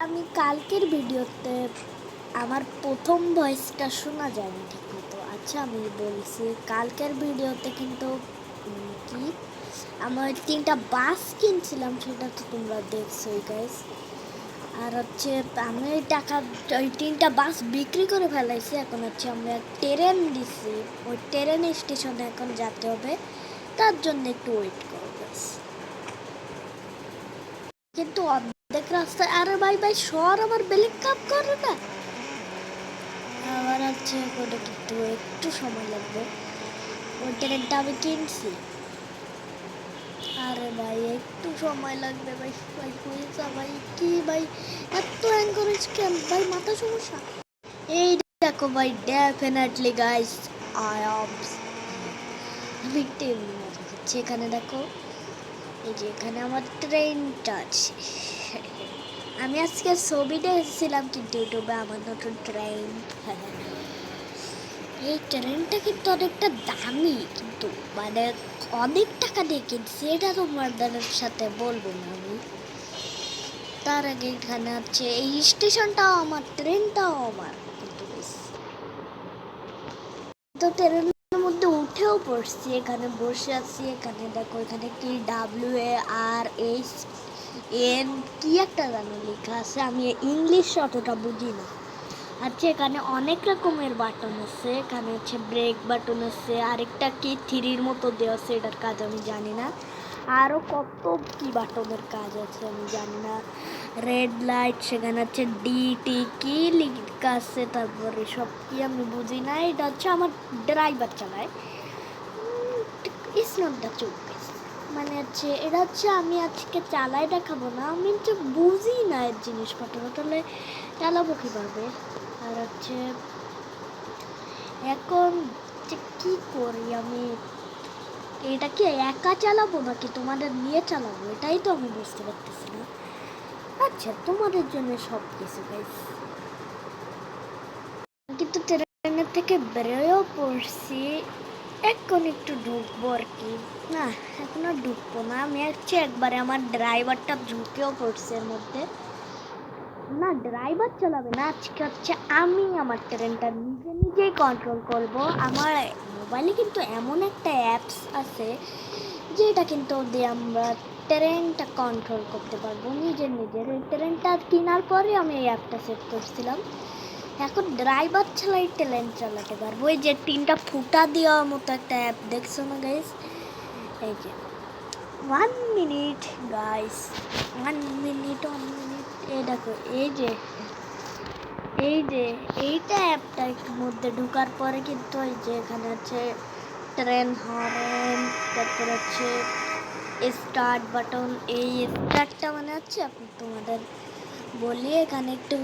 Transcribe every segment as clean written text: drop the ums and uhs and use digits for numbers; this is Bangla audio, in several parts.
আমি কালকের ভিডিওতে আমার প্রথম ভয়েসটা শোনা যায়নি ঠিক মতো। আচ্ছা আমি বলছি কালকের ভিডিওতে কিন্তু কি আমার 3টা বাস কিনছিলাম, সেটা তো তোমরা দেখছোই গাইস। আর হচ্ছে আমি ওই টাকা ওই 3টা বাস বিক্রি করে ফেলাইছি। এখন হচ্ছে আমরা ট্রেন দিছি, ওই ট্রেন স্টেশনে এখন যেতে হবে, তার জন্য একটু ওয়েট করো গাইস। কিন্তু অর্ধেক রাস্তায় আরে ভাই ভাই সর, আমার বেলিক কাপ করে না। আবার হচ্ছে ওটা কিন্তু একটু সময় লাগবে। ওই ট্রেনটা আমি কিনছি। আরে ভাই একটু সময় লাগবে ভাই। ভাই পয়সা ভাই কি ভাই এত এনকারেজ কেন ভাই, মাথা সমস্যা। এই দেখো ভাই, definitely guys I am victim. এখানে দেখো, এই যে এখানে আমার ট্রেনটা আছে। আমি আজকে ছবিটা এসেছিলাম কিন্তু ইউটিউবে আমার নতুন ট্রেন। এই ট্রেনটা কিন্তু অনেকটা দামি, কিন্তু মানে অনেক টাকা দিয়ে কিনছি, এটা তোমাদের সাথে বলবো না আমি। তার আগে এখানে আছে এই স্টেশনটাও আমার, ট্রেনটাও আমার, কিন্তু তো ট্রেনের মধ্যে উঠেও পড়ছি, এখানে বসে আছি। এখানে দেখো, এখানে কি WARSN কি একটা জানো লেখা আছে, আমি ইংলিশ অতটা বুঝি না। আচ্ছা এখানে অনেক রকমের বাটন আছে। এখানে হচ্ছে ব্রেক বাটন আছে, আরেকটা কি থ্রির মতো দেওয়া আছে, এটার কাজ আমি জানি না। আরও কত কি বাটনের কাজ আছে আমি জানি না। রেড লাইট, সেখানে হচ্ছে DT কি লেখা আছে, তারপরে সব কি আমি বুঝি না। এটা হচ্ছে আমার ড্রাইভার চালায়, ইটস নট দ্য চৌকেস। মানে হচ্ছে এটা হচ্ছে আমি আজকে চালাই দেখাবো না, আমি হচ্ছে বুঝি না এর জিনিসপত্র, তাহলে চালাবো কীভাবে। আর হচ্ছে এখন যে কী করি আমি, এটা কি একা চালাবো নাকি তোমাদের নিয়ে চালাবো, এটাই তো আমি বুঝতে পারতেছি না। আচ্ছা তোমাদের জন্য সব কিছু গাইস। কিন্তু ট্রেনের থেকে বেরোয়ও পড়ছি, এখন একটু ঢুকবো আর কি। না এখন আর ঢুকবো না, আমি হচ্ছে একবারে আমার ড্রাইভারটা ঢুকেও পড়ছে এর মধ্যে। না ড্রাইভার চালাবে না, আজকে হচ্ছে আমি আমার ট্রেনটা নিজেই কন্ট্রোল করব। আমার মোবাইলে কিন্তু এমন একটা অ্যাপস আছে যেটা কিন্তু দিয়ে আমরা ট্রেনটা কন্ট্রোল করতে পারবো নিজের। এই ট্রেনটা কেনার পরে আমি এই অ্যাপটা সেট করছিলাম। এখন ড্রাইভার ছাড়াই ট্রেন চালাতে পারবো। ওই যে 3টা ফুটা দেওয়ার মতো একটা অ্যাপ দেখছো না গাইস, এই যে 1 মিনিট গাইস, 1 মিনিট। এই দেখো, এই যে এইটা অ্যাপটার মধ্যে ঢোকার পরে কিন্তু ওই যে এখানে আছে ট্রেন হর্ন, তারপর হচ্ছে স্টার্ট বাটন। এই স্টার্টটা মানে হচ্ছে আপনি তোমাদের বলি, এখানে একটু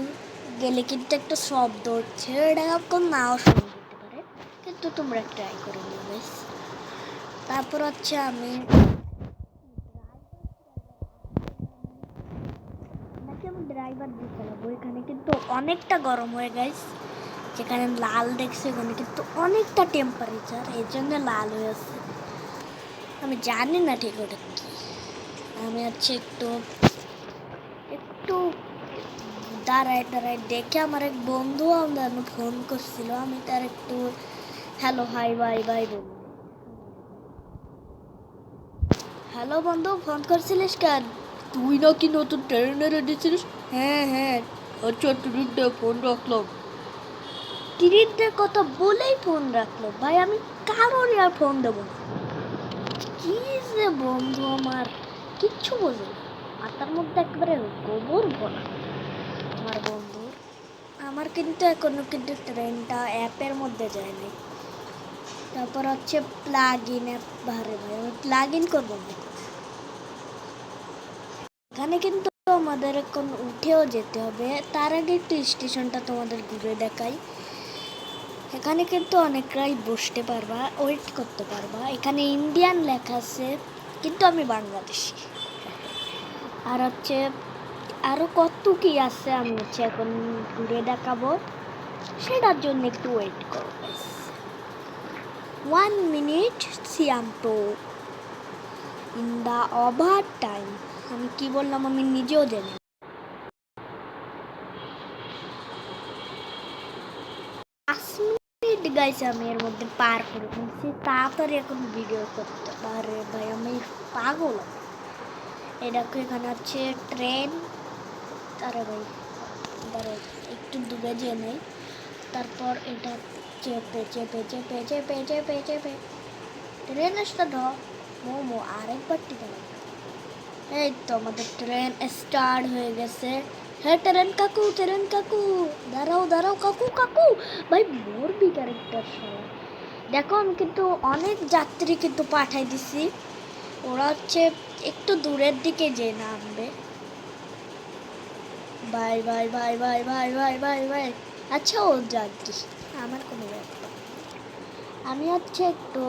গেলে কিন্তু একটা শব্দ হচ্ছে, এটা এখন নাও শোনা যেতে পারে, কিন্তু তোমরা ট্রাই করে নিও বেশ। তারপর হচ্ছে আমি ড্রাইভার দিয়ে চালাবো। এখানে কিন্তু অনেকটা গরম হয়ে গেছে, যেখানে লাল দেখছে এখানে কিন্তু অনেকটা টেম্পারেচার, এই জন্য লাল হয়ে আসছে। আমি জানি না ঠিক ওটা কি। আমি হচ্ছে একটু একটু দাঁড়ায় দেখে আমার এক বন্ধু আমার ফোন করছিল, আমি তার একটু হ্যালো হাই বাই বাই বললাম। হ্যালো বন্ধু, ফোন করছিলিস কেন? তুই নাকি নতুন ট্রেনে রেডেছিলিস? হ্যাঁ হ্যাঁ। আচ্ছা ট্রেনটা ফোন রাখলাম। ট্রেনটার কথা বলেই ফোন রাখলো ভাই, আমি কারোর আর ফোন দেবো না। কি যে বন্ধু আমার, কিচ্ছু বোঝে না, মাথার মধ্যে একেবারে গোবর ভরা আমার বন্ধুর। আমার কিন্তু এখনো কিন্তু ট্রেনটা অ্যাপের মধ্যে যায়নি। তারপর হচ্ছে প্লাগ ইন অ্যাপ, ভারে ভাই আমি প্লাগ ইন করবো না। এখানে কিন্তু আমাদের এখন উঠেও যেতে হবে, তার আগে একটু স্টেশনটা তোমাদের ঘুরে দেখাই। এখানে কিন্তু অনেকটাই বসতে পারবা, ওয়েট করতে পারবা। এখানে ইন্ডিয়ান লেখা আছে, কিন্তু আমি বাংলাদেশি। আর হচ্ছে আরও কত কি আছে, আমি হচ্ছে এখন ঘুরে দেখাবো, সেটার জন্য একটু ওয়েট করো। 1 মিনিট সিয়ামটো ইন দ্য ওভার টাইম। আমি কি বললাম আমি নিজেও জানি। 5 মিনিট গাইছে আমি এর মধ্যে পার করে ফেলছি, তাড়াতাড়ি এখন ভিডিও করতে। আরে ভাই আমি পাগল। এটাকে এখানে হচ্ছে ট্রেন। আরে ভাই দাঁড়াও একটু দূরে যেয়ে নেই, তারপর এটা চেপে চেপে চেপে চেপে চেপে চেপে ট্রেন স্টার্ট মোমো আরেকবার টিকা লাগবে। এই তো আমাদের ট্রেন স্টার্ট হয়ে গেছে। হ্যাঁ ট্রেন কাকু, ট্রেন কাকু, দাঁড়াও দাঁড়াও কাকু কাকু। ভাই মরবি ক্যারেক্টার সবাই। দেখো আমি কিন্তু অনেক যাত্রী কিন্তু পাঠাই দিছি, ওরা হচ্ছে একটু দূরের দিকে যে নামবে। Bye bye bye bye bye bye bye bye. আচ্ছা ও যাত্রী, আমার কোনো ব্যাপার। আমি হচ্ছে একটু,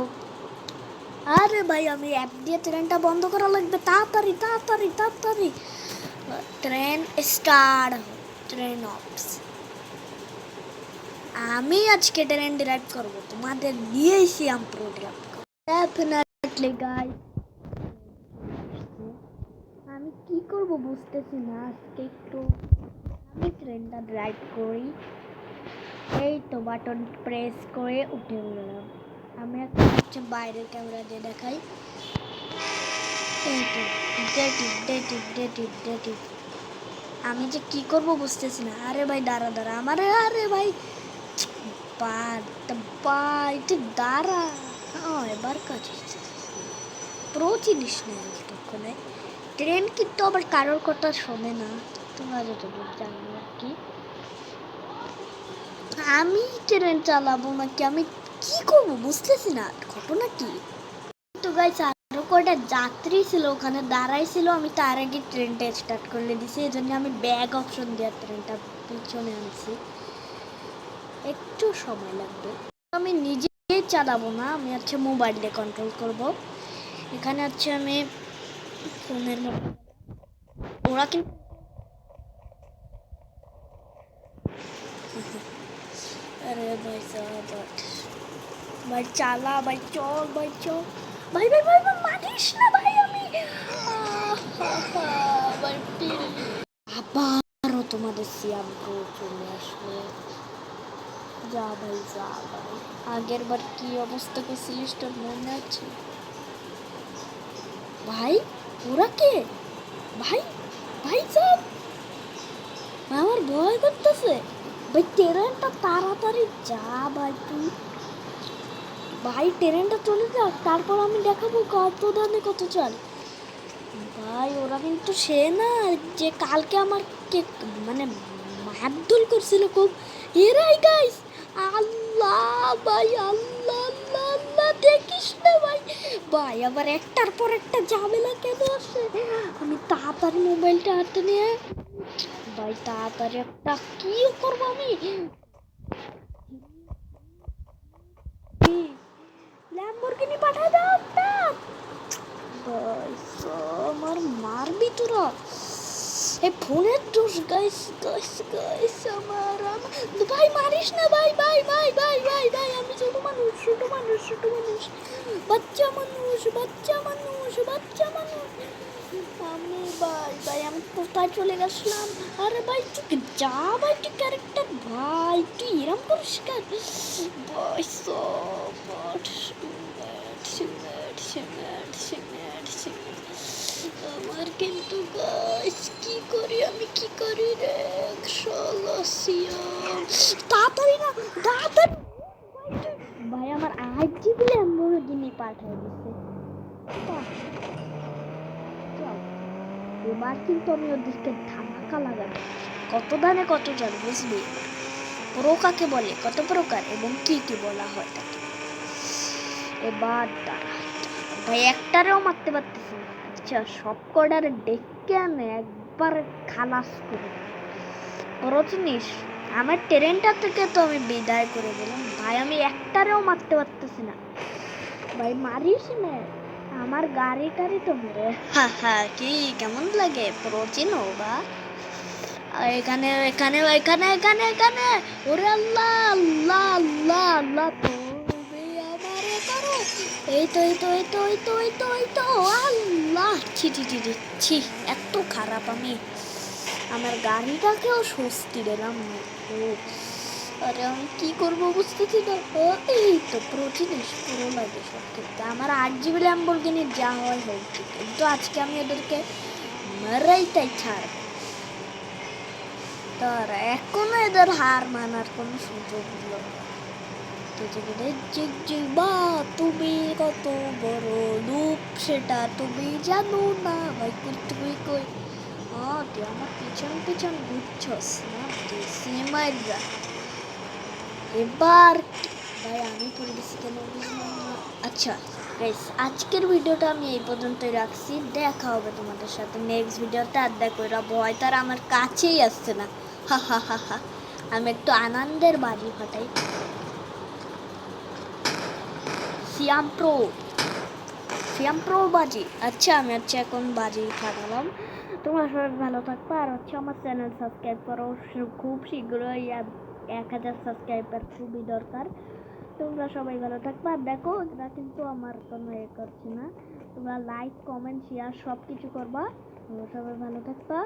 আরে ভাই আমি অ্যাপ দিয়ে ট্রেনটা বন্ধ করা লাগবে, তাড়াতাড়ি তাড়াতাড়ি তাড়াতাড়ি। Train start, train offs. আমি আজকে ট্রেন ড্রাইভ করবো, তোমাদের নিয়েই সিয়াম প্রোগ্রাম ডেফিনেটলি গাইস। আমি কি করব বুঝতেছি না, আজকে একটু আমি ট্রেনটা ড্রাইভ করি। এই তো বাটন প্রেস করে উঠে গেলাম। আমি একটা হচ্ছে বাইরের ক্যামেরা দিয়ে দেখাই। এই তো ডেটিভ। আমি যে কি করব বুঝতেছি না। আরে ভাই দাঁড়া দাঁড়া আমার, আরে ভাই ভাই তুই দাঁড়া। এবার কাজ প্রো জিনিস নেই তখন। ট্রেন কিন্তু আবার কারোর কথা শোনে না, তোমরা যতদূর জানো আর কি। আমি ট্রেন চালাবো নাকি আমি কি করবো বুঝতেছি না, ঘটনা কি। তো গাইস আরো কয়টা যাত্রী ছিল ওখানে দাঁড়াইছিল, আমি তার আগে ট্রেনটা স্টার্ট করে দিয়েছি, এই জন্য আমি ব্যাগ অপশন দিয়ে ট্রেনটা পিছনে আনছি। একটু সময় লাগবে। আমি নিজে চালাবো না, আমি হচ্ছে মোবাইল দিয়ে কন্ট্রোল করব। এখানে হচ্ছে আমি ফোনের মধ্যে, ওরা কিন্তু আরে ভাই সাহেব ভাই চালা ভাই চল ভাই চল ভাই ভাই ভাই মানিস না ভাই। আমি ভাই আবারও তোমাদের সিয়াম প্রো চলে আসলো। যা ভাই যা ভাই, আগের বার কি অবস্থা করছিলিস তোর মনে আছে ভাই? ওরা কে ভাই? ভাই সব আমার ভয় করতেছে ভাই। ট্রেনটা তাড়াতাড়ি যা ভাই তুই, ভাই ট্রেনটা চলে যাক, তারপর আমি দেখাবো কত দানে কত চাল। ভাই ওরা কিন্তু সে না যে কালকে আমার কে মানে মারধর করছিল খুব, এরাই গাইস। আল্লাহ ভাই আল্লাহ আল্লাহ আল্লাহ দেখিস না ভাই। ভাই আবার একটার পর একটা ঝামেলা কেন আসে। আমি তাড়াতাড়ি মোবাইলটা হাতে নিয়ে ভাই তাড়াতাড়ি একটা কি করবো আমি। ল্যাম্বরগিনি পাঠায় দাও একটা। আমার মারবি তোরা, এই ফোনের দোষ গাইস গাইস গাইস আমার ভাই মারিস না ভাই ভাই ভাই ভাই ভাই ভাই আমি ছোট মানুষ ছোট মানুষ ছোট মানুষ, বাচ্চা মানুষ বাচ্চা মানুষ বাচ্চা মানুষ আমি। ভাই ভাই আমি কোথায় চলে গেছিলাম। আরে ভাই তুই যা ভাই তুই ক্যারেক্টার ভাই তুই এরম করিস কেন ভাই আমার কিন্তু গাইস কি করি আমি কি করি রে তাড়াতাড়ি না তাড়াতাড়ি ভাই আমার 8 GB ল্যাম্বরগিনি পাঠাই দিছে। এবার কিন্তু আমি ওদেরকে ধামাকা লাগাবো, কত দানে কত জন বুঝবি। প্রো কাকে বলে, কত প্রকার এবং কি কি বলা হয় তাকে। এবার ভাই একটারেও মারতে পারতেছি না। আচ্ছা সব কটারে ডেকে আনে একবার খালাস করে বড় জিনিস। আমার ট্রেনটা থেকে তো আমি বিদায় করে দিলাম ভাই, আমি একটারেও মারতে পারতেছি না ভাই। মারিস না আমার গাড়িটারই তো মেরে। কি কেমন লাগে প্রচিনো বা এখানে এখানে এখানে এখানে এখানে ওরে আল্লাহ আল্লাহ আল্লাহ আল্লাহ আমারে করো। এই তো এই তো এই তো এই তো এই তো এই তো আল্লাহ ছি ছি ছি ছি এত খারাপ। আমি আমার গাড়িটাকেও স্বস্তি দিলাম না। আরে আমি কি করবো বুঝতেছি না। এই তো পুরো লাগে সব ক্ষেত্রে আমার 8 GB ল্যাম্বরগিনি যা হয় হোক, কিন্তু আজকে আমি ওদেরকে মারাইটাই ছাড়বো। তার এখনো এদের হার মানার কোনো সুযোগ দিল না। বা তুমি কত বড় লুপ সেটা তুমি জানো না ভাই। তুই কই তুই আমার পিছন পিছন ঘুরছস না তুই সিনেমাইরা। এবার ভাই আমি পড়ে গেছি কেন বুঝলাম না। আচ্ছা গাইস, আজকের ভিডিওটা আমি এই পর্যন্তই রাখছি। দেখা হবে তোমাদের সাথে নেক্সট ভিডিওতে। আর দেখো এরা ভয় তার আমার কাছেই আসছে না। হা হা হা হা। আমি একটু আনন্দের বাজি ফাটাই। সিয়াম প্রো বাজি। আচ্ছা আমি এখন বাজি ফাটালাম। তোমরা সবাই ভালো থাকবে, আর আমার চ্যানেল সাবস্ক্রাইব করো খুব শীঘ্রই। 1000 সাবস্ক্রাইবার খুবই দরকার। তোমরা সবাই ভালো থাকবে। আর দেখো এরা কিন্তু আমার কোনো করছে না। তোমরা লাইক কমেন্ট শেয়ার সব কিছু করবা। তোমরা সবাই ভালো থাকবা।